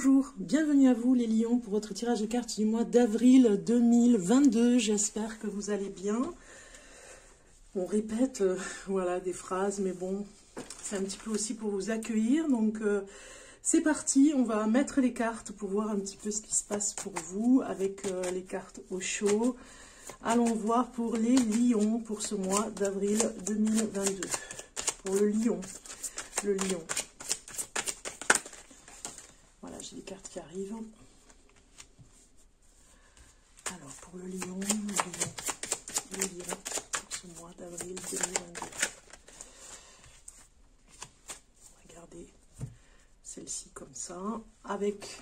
Bonjour, bienvenue à vous les lions pour votre tirage de cartes du mois d'avril 2022. J'espère que vous allez bien. On répète voilà, des phrases, mais bon, c'est un petit peu aussi pour vous accueillir. Donc c'est parti, on va mettre les cartes pour voir un petit peu ce qui se passe pour vous avec les cartes au chaud. Allons voir pour les lions pour ce mois d'avril 2022. Pour le lion. Voilà, j'ai les cartes qui arrivent. Alors, pour le lion, pour ce mois d'avril 2022. Regardez celle-ci comme ça, avec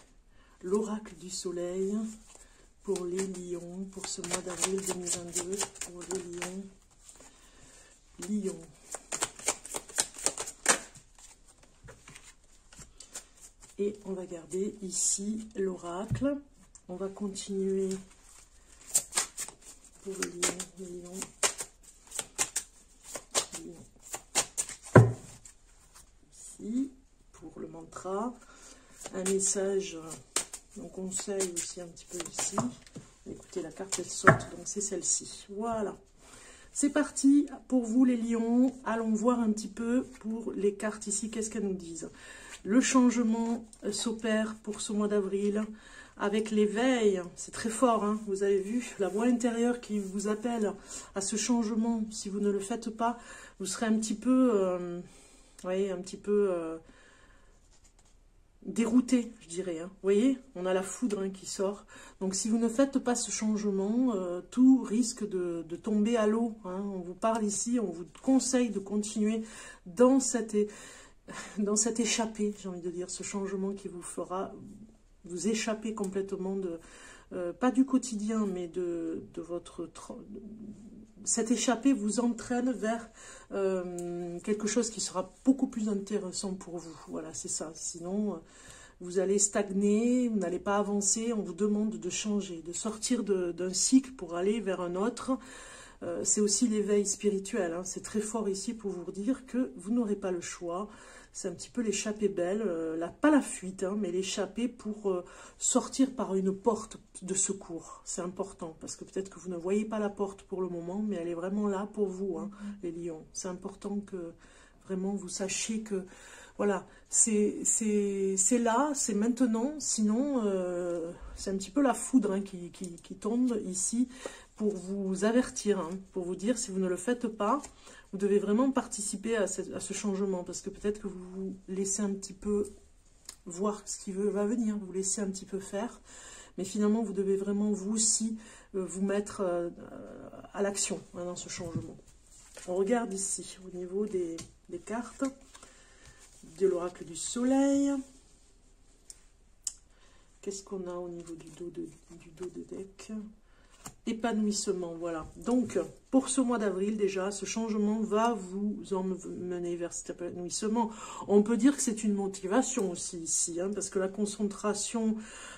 l'oracle du soleil pour les lions, pour ce mois d'avril 2022, pour le lion. Et on va garder ici l'oracle. On va continuer pour le lion. Ici, pour le mantra. Un message, un conseil aussi un petit peu ici. Écoutez, la carte elle saute, donc c'est celle-ci. Voilà. C'est parti pour vous les lions. Allons voir un petit peu pour les cartes ici, qu'est-ce qu'elles nous disent. Le changement s'opère pour ce mois d'avril avec l'éveil. C'est très fort, hein, vous avez vu, la voix intérieure qui vous appelle à ce changement. Si vous ne le faites pas, vous serez un petit peu, dérouté, je dirais. Hein. Vous voyez, on a la foudre qui sort. Donc, si vous ne faites pas ce changement, tout risque de tomber à l'eau. Hein. On vous parle ici, on vous conseille de continuer dans cette échappée, j'ai envie de dire, ce changement qui vous fera vous échapper complètement de, pas du quotidien, mais de votre... Cette échappée vous entraîne vers quelque chose qui sera beaucoup plus intéressant pour vous. Voilà, c'est ça. Sinon, vous allez stagner, vous n'allez pas avancer. On vous demande de changer, de sortir d'un cycle pour aller vers un autre. C'est aussi l'éveil spirituel. Hein. C'est très fort ici pour vous dire que vous n'aurez pas le choix. C'est un petit peu l'échappée belle, pas la fuite, hein, mais l'échappée pour sortir par une porte de secours. C'est important, parce que peut-être que vous ne voyez pas la porte pour le moment, mais elle est vraiment là pour vous, hein, les lions. C'est important que vraiment vous sachiez que, voilà, c'est là, c'est maintenant, sinon c'est un petit peu la foudre hein, qui tombe ici pour vous avertir, hein, pour vous dire si vous ne le faites pas, vous devez vraiment participer à ce changement, parce que peut-être que vous vous laissez un petit peu voir ce qui va venir, vous laissez un petit peu faire, mais finalement vous devez vraiment vous aussi vous mettre à l'action hein, dans ce changement. On regarde ici au niveau des cartes de l'oracle du soleil. Qu'est-ce qu'on a au niveau du dos de deck? Épanouissement, voilà. Donc, pour ce mois d'avril, déjà, ce changement va vous emmener vers cet épanouissement. On peut dire que c'est une motivation aussi ici, hein, parce que la concentration,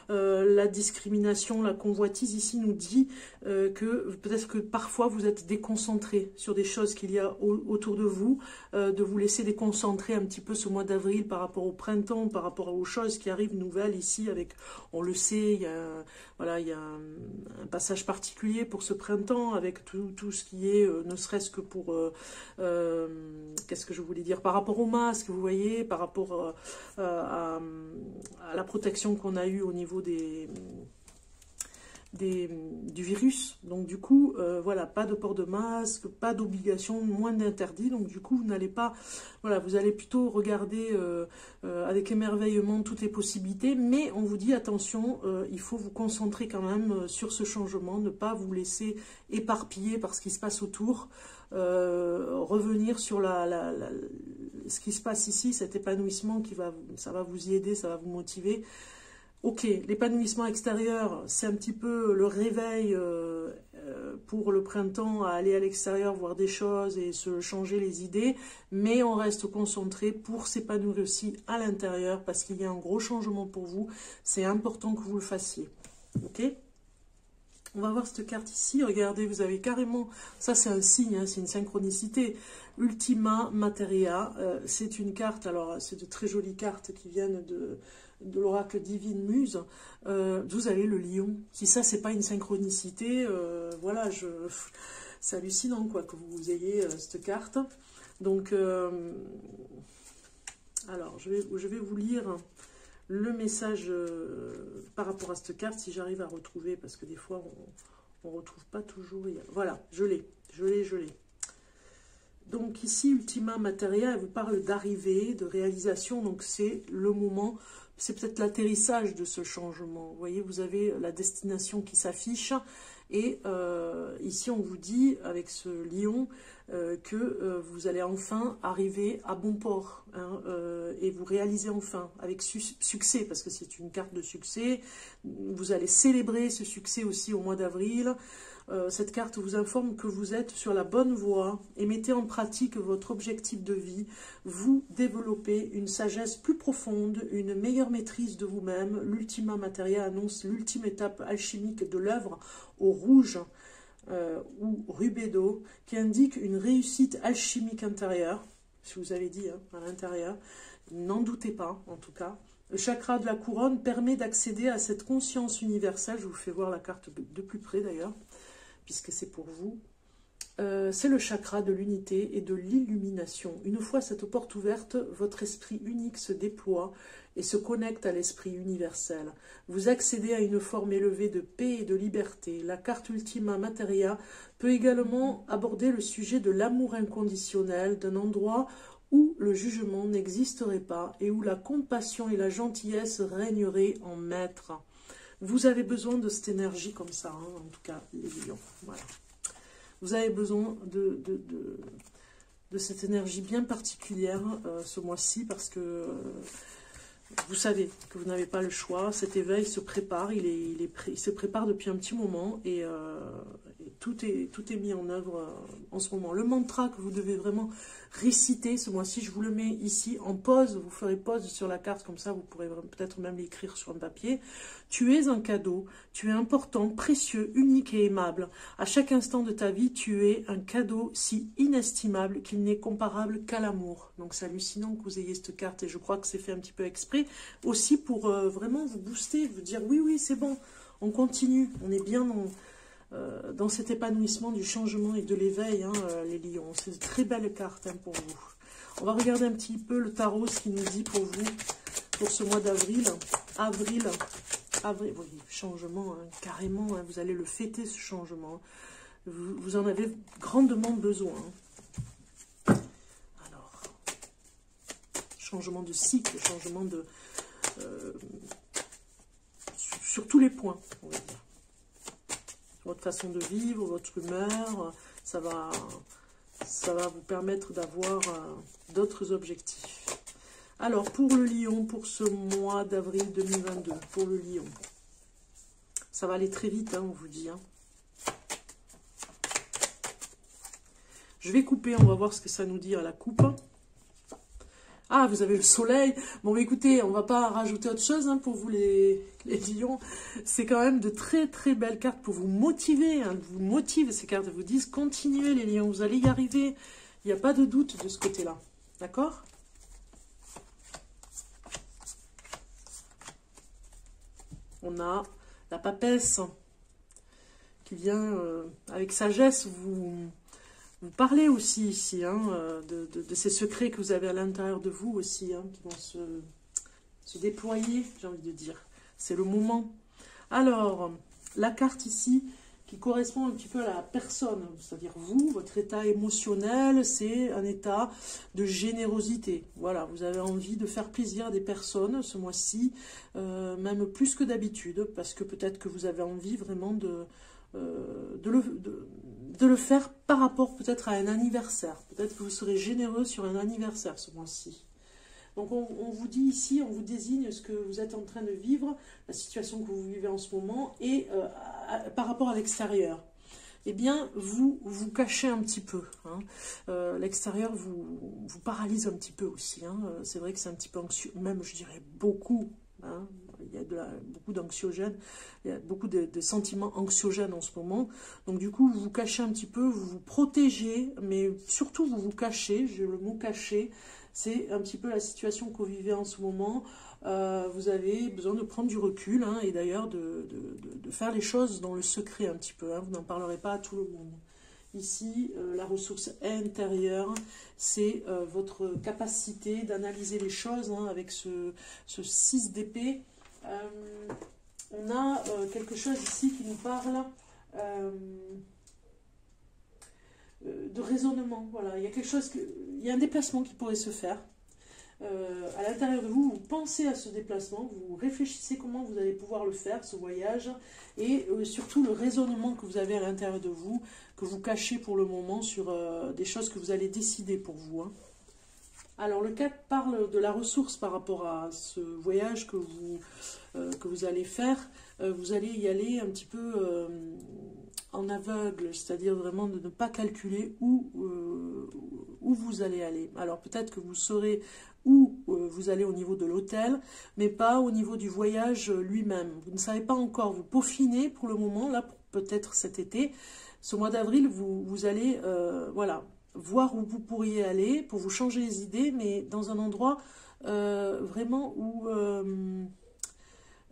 la discrimination, la convoitise ici nous dit que peut-être que parfois vous êtes déconcentré sur des choses qu'il y a autour de vous, de vous laisser déconcentrer un petit peu ce mois d'avril par rapport au printemps, par rapport aux choses qui arrivent nouvelles ici, avec, on le sait, il y a, voilà, il y a un passage particulier pour ce printemps, avec tout ce qui est, ne serait-ce que pour, qu'est-ce que je voulais dire, par rapport au masque, vous voyez, par rapport à la protection qu'on a eue au niveau du virus. Donc du coup, voilà, pas de port de masque, pas d'obligation, moins d'interdits. Donc du coup, vous n'allez pas, voilà, vous allez plutôt regarder avec émerveillement toutes les possibilités. Mais on vous dit, attention, il faut vous concentrer quand même sur ce changement, ne pas vous laisser éparpiller par ce qui se passe autour. Revenir sur ce qui se passe ici, cet épanouissement ça va vous y aider, ça va vous motiver. Ok, l'épanouissement extérieur, c'est un petit peu le réveil pour le printemps, à aller à l'extérieur, voir des choses et se changer les idées, mais on reste concentré pour s'épanouir aussi à l'intérieur, parce qu'il y a un gros changement pour vous, c'est important que vous le fassiez. Ok ? On va voir cette carte ici. Regardez, vous avez carrément... Ça, c'est un signe, hein, c'est une synchronicité. Ultima Materia. C'est une carte, alors c'est de très jolies cartes qui viennent de l'oracle Divine Muse. Vous avez le lion. Si ça, c'est pas une synchronicité, voilà, c'est hallucinant, quoi, que vous ayez cette carte. Donc, alors, je vais vous lire le message par rapport à cette carte, si j'arrive à retrouver, parce que des fois, on ne retrouve pas toujours. Voilà, je l'ai. Donc ici, Ultima Materia, elle vous parle d'arrivée, de réalisation, donc c'est le moment, c'est peut-être l'atterrissage de ce changement. Vous voyez, vous avez la destination qui s'affiche, et ici on vous dit, avec ce lion, que vous allez enfin arriver à bon port, hein, et vous réalisez enfin, avec succès, parce que c'est une carte de succès. Vous allez célébrer ce succès aussi au mois d'avril. Cette carte vous informe que vous êtes sur la bonne voie et mettez en pratique votre objectif de vie. Vous développez une sagesse plus profonde, une meilleure maîtrise de vous-même. L'Ultima Materia annonce l'ultime étape alchimique de l'œuvre au rouge ou rubédo, qui indique une réussite alchimique intérieure. Je vous avais dit, hein, à l'intérieur. N'en doutez pas, en tout cas. Le chakra de la couronne permet d'accéder à cette conscience universelle. Je vous fais voir la carte de plus près d'ailleurs, puisque c'est pour vous. C'est le chakra de l'unité et de l'illumination. Une fois cette porte ouverte, votre esprit unique se déploie et se connecte à l'esprit universel. Vous accédez à une forme élevée de paix et de liberté. La carte Ultima Materia peut également aborder le sujet de l'amour inconditionnel, d'un endroit où le jugement n'existerait pas et où la compassion et la gentillesse régneraient en maître. Vous avez besoin de cette énergie comme ça, hein, en tout cas, les lions. Voilà. Vous avez besoin de cette énergie bien particulière ce mois-ci, parce que vous savez que vous n'avez pas le choix. Cet éveil se prépare, il se prépare depuis un petit moment, et tout est mis en œuvre en ce moment. Le mantra que vous devez vraiment réciter ce mois-ci, je vous le mets ici en pause. Vous ferez pause sur la carte, comme ça vous pourrez peut-être même l'écrire sur un papier. Tu es un cadeau, tu es important, précieux, unique et aimable. À chaque instant de ta vie, tu es un cadeau si inestimable qu'il n'est comparable qu'à l'amour. Donc c'est hallucinant que vous ayez cette carte, et je crois que c'est fait un petit peu exprès, aussi pour vraiment vous booster, vous dire oui, c'est bon, on continue, on est bien dans cet épanouissement du changement et de l'éveil, hein, les lions. C'est une très belle carte, hein, pour vous. On va regarder un petit peu le tarot, ce qu'il nous dit pour vous, pour ce mois d'avril. Avril, oui, changement, hein, carrément, hein, vous allez le fêter, ce changement. Vous en avez grandement besoin. Hein. Alors, changement de cycle, changement de... sur tous les points, on va dire. Votre façon de vivre, votre humeur, ça va vous permettre d'avoir d'autres objectifs. Alors, pour le lion, pour ce mois d'avril 2022, pour le lion, ça va aller très vite, hein, on vous dit. Hein. Je vais couper, on va voir ce que ça nous dit à la coupe. Ah, vous avez le soleil. Bon, écoutez, on ne va pas rajouter autre chose, hein, pour vous les lions. C'est quand même de très très belles cartes pour vous motiver. Hein, vous motivent, ces cartes vous disent continuez les lions, vous allez y arriver. Il n'y a pas de doute de ce côté-là. D'accord? On a la papesse qui vient avec sagesse vous parlez aussi ici, hein, de ces secrets que vous avez à l'intérieur de vous aussi, hein, qui vont se déployer, j'ai envie de dire. C'est le moment. Alors, la carte ici, qui correspond un petit peu à la personne, c'est-à-dire vous, votre état émotionnel, c'est un état de générosité. Voilà, vous avez envie de faire plaisir à des personnes ce mois-ci, même plus que d'habitude, parce que peut-être que vous avez envie vraiment de le faire par rapport peut-être à un anniversaire. Peut-être que vous serez généreux sur un anniversaire ce mois-ci. Donc on vous dit ici, on vous désigne ce que vous êtes en train de vivre, la situation que vous vivez en ce moment, et par rapport à l'extérieur. Eh bien, vous cachez un petit peu. Hein. L'extérieur vous paralyse un petit peu aussi. Hein. C'est vrai que c'est un petit peu anxieux, même je dirais beaucoup. Hein. il y a beaucoup d'anxiogènes, il y a beaucoup de sentiments anxiogènes en ce moment. Donc du coup, vous vous cachez un petit peu, vous vous protégez, mais surtout vous vous cachez. Le mot cacher, c'est un petit peu la situation que vous vivez en ce moment. Vous avez besoin de prendre du recul, hein, et d'ailleurs de faire les choses dans le secret un petit peu, hein. Vous n'en parlerez pas à tout le monde. Ici, la ressource intérieure, c'est votre capacité d'analyser les choses, hein, avec ce 6 d'épée. On a quelque chose ici qui nous parle de raisonnement. Voilà, il y a quelque chose, il y a un déplacement qui pourrait se faire. À l'intérieur de vous, vous pensez à ce déplacement, vous réfléchissez comment vous allez pouvoir le faire, ce voyage, et surtout le raisonnement que vous avez à l'intérieur de vous, que vous cachez pour le moment sur des choses que vous allez décider pour vous, hein. Alors le 4 parle de la ressource par rapport à ce voyage que vous allez faire. Vous allez y aller un petit peu en aveugle, c'est-à-dire vraiment de ne pas calculer où vous allez aller. Alors peut-être que vous saurez où vous allez au niveau de l'hôtel, mais pas au niveau du voyage lui-même. Vous ne savez pas encore, vous peaufinez pour le moment, là peut-être cet été. Ce mois d'avril, vous allez voilà, voir où vous pourriez aller pour vous changer les idées, mais dans un endroit vraiment où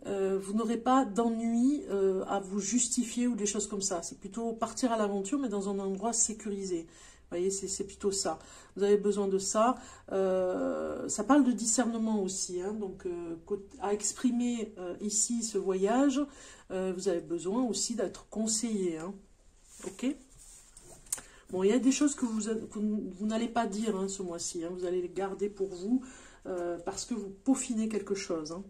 vous n'aurez pas d'ennui à vous justifier ou des choses comme ça. C'est plutôt partir à l'aventure, mais dans un endroit sécurisé. Vous voyez, c'est plutôt ça. Vous avez besoin de ça. Ça parle de discernement aussi, hein. Donc, à exprimer ici ce voyage, vous avez besoin aussi d'être conseillé, hein. Ok ? Bon, il y a des choses que vous n'allez pas dire, hein, ce mois-ci, hein. Vous allez les garder pour vous parce que vous peaufinez quelque chose, hein.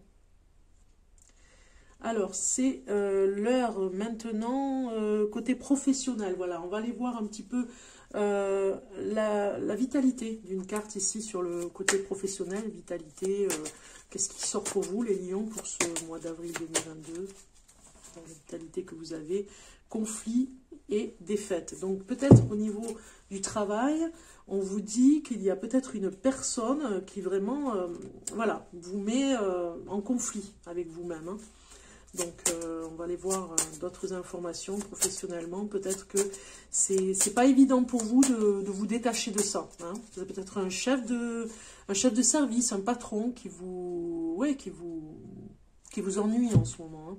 Alors, c'est l'heure maintenant côté professionnel. Voilà, on va aller voir un petit peu la vitalité d'une carte ici sur le côté professionnel. Vitalité, qu'est-ce qui sort pour vous, les lions, pour ce mois d'avril 2022? La vitalité que vous avez, conflit et défaite. Donc, peut-être au niveau du travail, on vous dit qu'il y a peut-être une personne qui vraiment, voilà, vous met en conflit avec vous-même, hein. Donc, on va aller voir d'autres informations professionnellement. Peut-être que c'est pas évident pour vous de vous détacher de ça, hein. Vous avez peut-être un chef de service, un patron qui vous ennuie en ce moment, hein.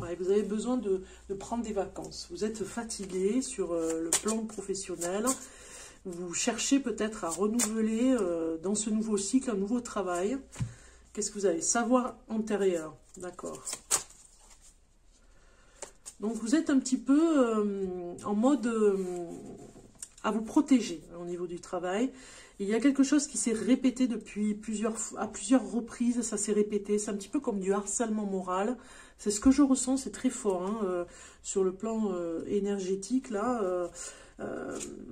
Ouais, vous avez besoin de prendre des vacances. Vous êtes fatigué sur le plan professionnel. Vous cherchez peut-être à renouveler dans ce nouveau cycle un nouveau travail. Qu'est-ce que vous avez? Savoir antérieur, d'accord. Donc vous êtes un petit peu en mode à vous protéger, hein, au niveau du travail. Il y a quelque chose qui s'est répété depuis à plusieurs reprises, ça s'est répété. C'est un petit peu comme du harcèlement moral. C'est ce que je ressens, c'est très fort, hein, sur le plan énergétique, là.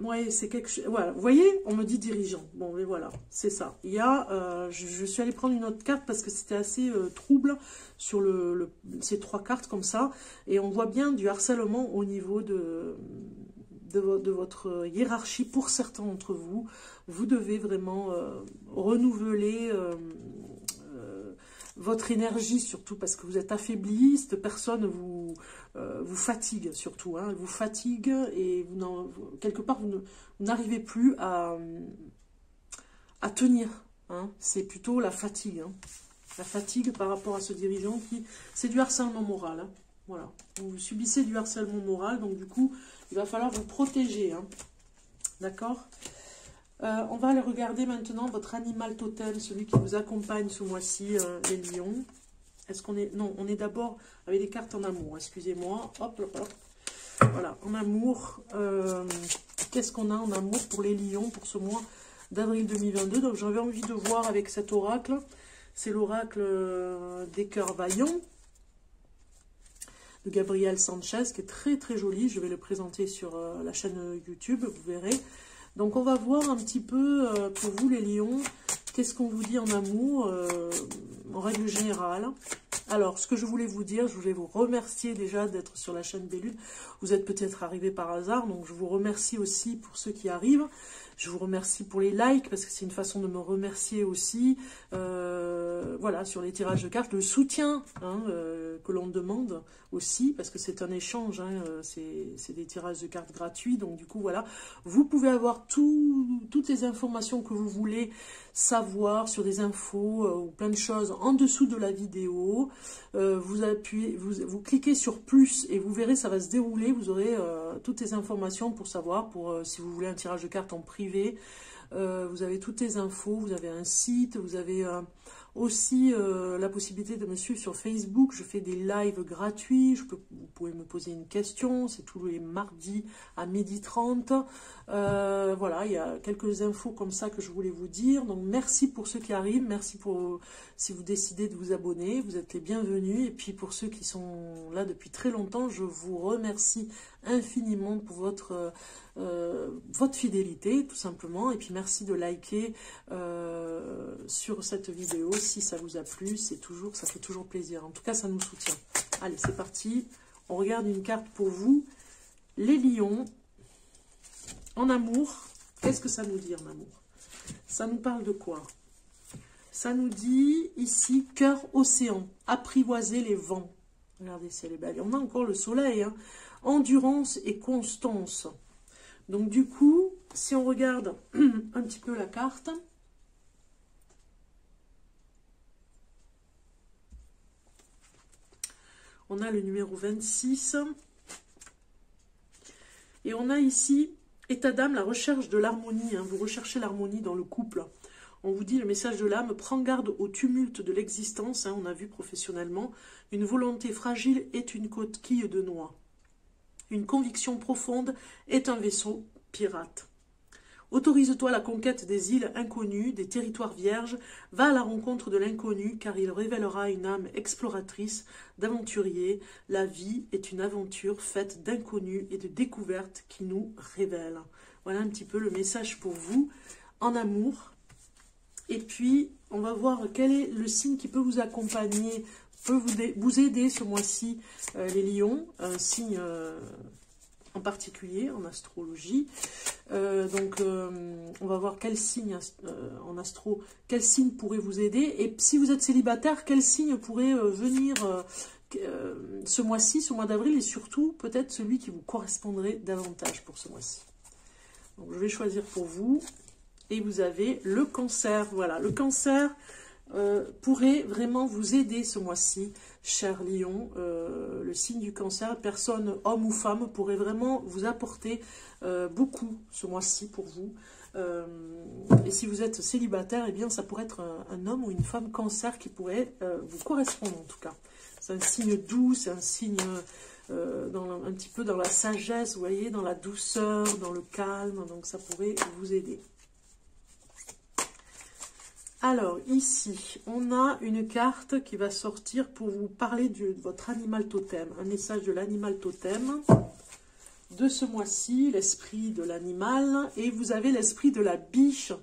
Ouais, c'est quelque chose. Voilà, vous voyez, on me dit dirigeant. Bon, mais voilà, c'est ça. Il y a, je suis allée prendre une autre carte parce que c'était assez trouble sur ces 3 cartes comme ça, et on voit bien du harcèlement au niveau de votre hiérarchie. Pour certains d'entre vous, vous devez vraiment renouveler votre énergie, surtout parce que vous êtes affaibli. Cette personne vous fatigue surtout, hein. Elle vous fatigue et quelque part vous n'arrivez plus à tenir, hein. C'est plutôt la fatigue, hein. La fatigue par rapport à ce dirigeant c'est du harcèlement moral, hein. Voilà, vous subissez du harcèlement moral, donc du coup il va falloir vous protéger, hein. D'accord. On va aller regarder maintenant votre animal totem, celui qui vous accompagne ce mois-ci, les lions. Est-ce qu'on est... Non, on est d'abord avec des cartes en amour, excusez-moi. Hop, hop, hop. Voilà, en amour. Qu'est-ce qu'on a en amour pour les lions pour ce mois d'avril 2022? Donc j'avais envie de voir avec cet oracle. C'est l'oracle des cœurs vaillants de Gabriel Sanchez, qui est très très joli. Je vais le présenter sur la chaîne YouTube, vous verrez. Donc on va voir un petit peu pour vous les lions, qu'est-ce qu'on vous dit en amour, en règle générale. Alors ce que je voulais vous dire, je voulais vous remercier déjà d'être sur la chaîne Bélude. Vous êtes peut-être arrivés par hasard, donc je vous remercie aussi pour ceux qui arrivent. Je vous remercie pour les likes, parce que c'est une façon de me remercier aussi. Voilà, sur les tirages de cartes, le soutien hein, que l'on demande aussi, parce que c'est un échange, hein, c'est des tirages de cartes gratuits. Donc du coup, voilà, vous pouvez avoir toutes les informations que vous voulez savoir sur des infos ou plein de choses en dessous de la vidéo. Vous appuyez, vous cliquez sur plus et vous verrez, ça va se dérouler. Vous aurez toutes les informations pour savoir, si vous voulez un tirage de cartes en privé. Vous avez toutes les infos, vous avez un site, vous avez aussi la possibilité de me suivre sur Facebook. Je fais des lives gratuits, vous pouvez me poser une question, c'est tous les mardis à 12h30. Voilà, il y a quelques infos comme ça que je voulais vous dire. Donc merci pour ceux qui arrivent, merci pour si vous décidez de vous abonner, vous êtes les bienvenus. Et puis pour ceux qui sont là depuis très longtemps, je vous remercie infiniment pour votre fidélité, tout simplement. Et puis merci de liker sur cette vidéo si ça vous a plu. Ça fait toujours plaisir. En tout cas, ça nous soutient. Allez, c'est parti. On regarde une carte pour vous. Les lions. En amour, qu'est-ce que ça nous dit en amour? Ça nous parle de quoi? Ça nous dit ici, cœur océan, apprivoiser les vents. Regardez si elle est belle. Et on a encore le soleil, hein. Endurance et constance. Donc du coup, si on regarde un petit peu la carte, on a le numéro 26. Et on a ici, état d'âme, la recherche de l'harmonie. Hein. Vous recherchez l'harmonie dans le couple. On vous dit, le message de l'âme, prends garde au tumulte de l'existence. Hein, on a vu professionnellement, une volonté fragile est une coquille de noix. Une conviction profonde est un vaisseau pirate. Autorise-toi la conquête des îles inconnues, des territoires vierges. Va à la rencontre de l'inconnu, car il révélera une âme exploratrice, d'aventurier. La vie est une aventure faite d'inconnus et de découvertes qui nous révèlent. Voilà un petit peu le message pour vous en amour. Et puis, on va voir quel est le signe qui peut vous accompagner, peut vous aider ce mois-ci, les lions. Un signe en particulier en astrologie. On va voir quel signe en astro, quel signe pourrait vous aider. Et si vous êtes célibataire, quel signe pourrait venir ce mois-ci, ce mois d'avril, et surtout peut-être celui qui vous correspondrait davantage pour ce mois-ci. Donc je vais choisir pour vous. Et vous avez le cancer. Voilà, le cancer pourrait vraiment vous aider ce mois-ci, cher lion. Le signe du cancer, personne, homme ou femme, pourrait vraiment vous apporter beaucoup ce mois-ci pour vous. Et si vous êtes célibataire, eh bien ça pourrait être un homme ou une femme cancer qui pourrait vous correspondre en tout cas. C'est un signe doux, c'est un signe un petit peu dans la sagesse, vous voyez, dans la douceur, dans le calme, donc ça pourrait vous aider. Alors, ici, on a une carte qui va sortir pour vous parler de votre animal totem. Un message de l'animal totem de ce mois-ci, l'esprit de l'animal. Et vous avez l'esprit de la biche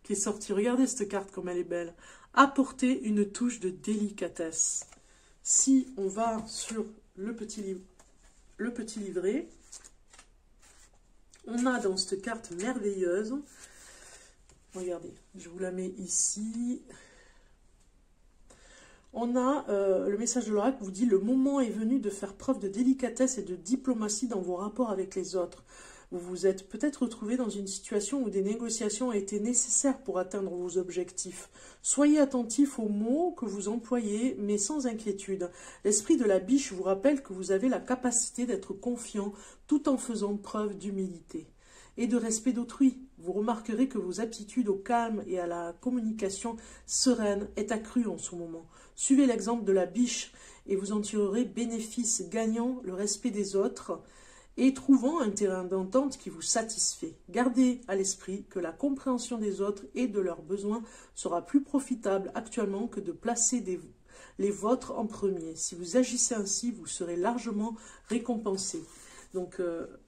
qui est sorti. Regardez cette carte comme elle est belle. Apporter une touche de délicatesse. Si on va sur le petit livret, on a dans cette carte merveilleuse... Regardez, je vous la mets ici. On a le message de l'oracle qui vous dit « Le moment est venu de faire preuve de délicatesse et de diplomatie dans vos rapports avec les autres. Vous vous êtes peut-être retrouvé dans une situation où des négociations ont été nécessaires pour atteindre vos objectifs. Soyez attentif aux mots que vous employez, mais sans inquiétude. L'esprit de la biche vous rappelle que vous avez la capacité d'être confiant tout en faisant preuve d'humilité et de respect d'autrui. Vous remarquerez que vos aptitudes au calme et à la communication sereine est accrue en ce moment. Suivez l'exemple de la biche et vous en tirerez bénéfice, gagnant le respect des autres et trouvant un terrain d'entente qui vous satisfait. Gardez à l'esprit que la compréhension des autres et de leurs besoins sera plus profitable actuellement que de placer les vôtres en premier. Si vous agissez ainsi, vous serez largement récompensé. Donc,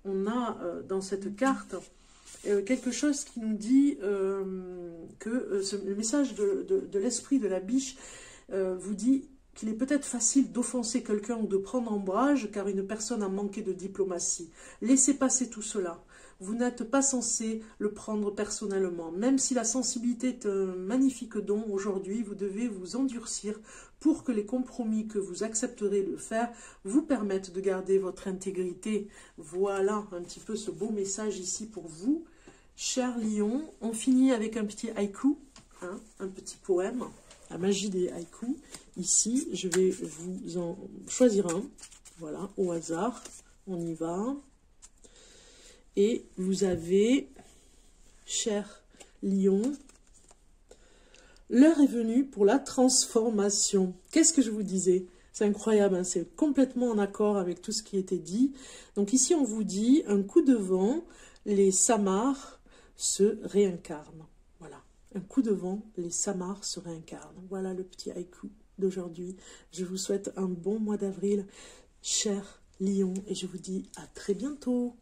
on a dans cette carte quelque chose qui nous dit que le message de l'esprit de la biche vous dit qu'il est peut-être facile d'offenser quelqu'un ou de prendre ombrage car une personne a manqué de diplomatie. Laissez passer tout cela. vous n'êtes pas censé le prendre personnellement. Même si la sensibilité est un magnifique don aujourd'hui, vous devez vous endurcir pour que les compromis que vous accepterez de faire vous permettent de garder votre intégrité. Voilà un petit peu ce beau message ici pour vous. Cher Lion, on finit avec un petit haïku, hein, un petit poème. La magie des haïkus. Ici, je vais vous en choisir un. Voilà, au hasard. On y va. Et vous avez, cher Lion, l'heure est venue pour la transformation. Qu'est-ce que je vous disais? C'est incroyable, hein, c'est complètement en accord avec tout ce qui était dit. Donc ici, on vous dit, un coup de vent, les Samars se réincarnent. Voilà. Un coup de vent, les Samars se réincarnent. Voilà le petit haïku d'aujourd'hui. Je vous souhaite un bon mois d'avril, cher Lion, et je vous dis à très bientôt.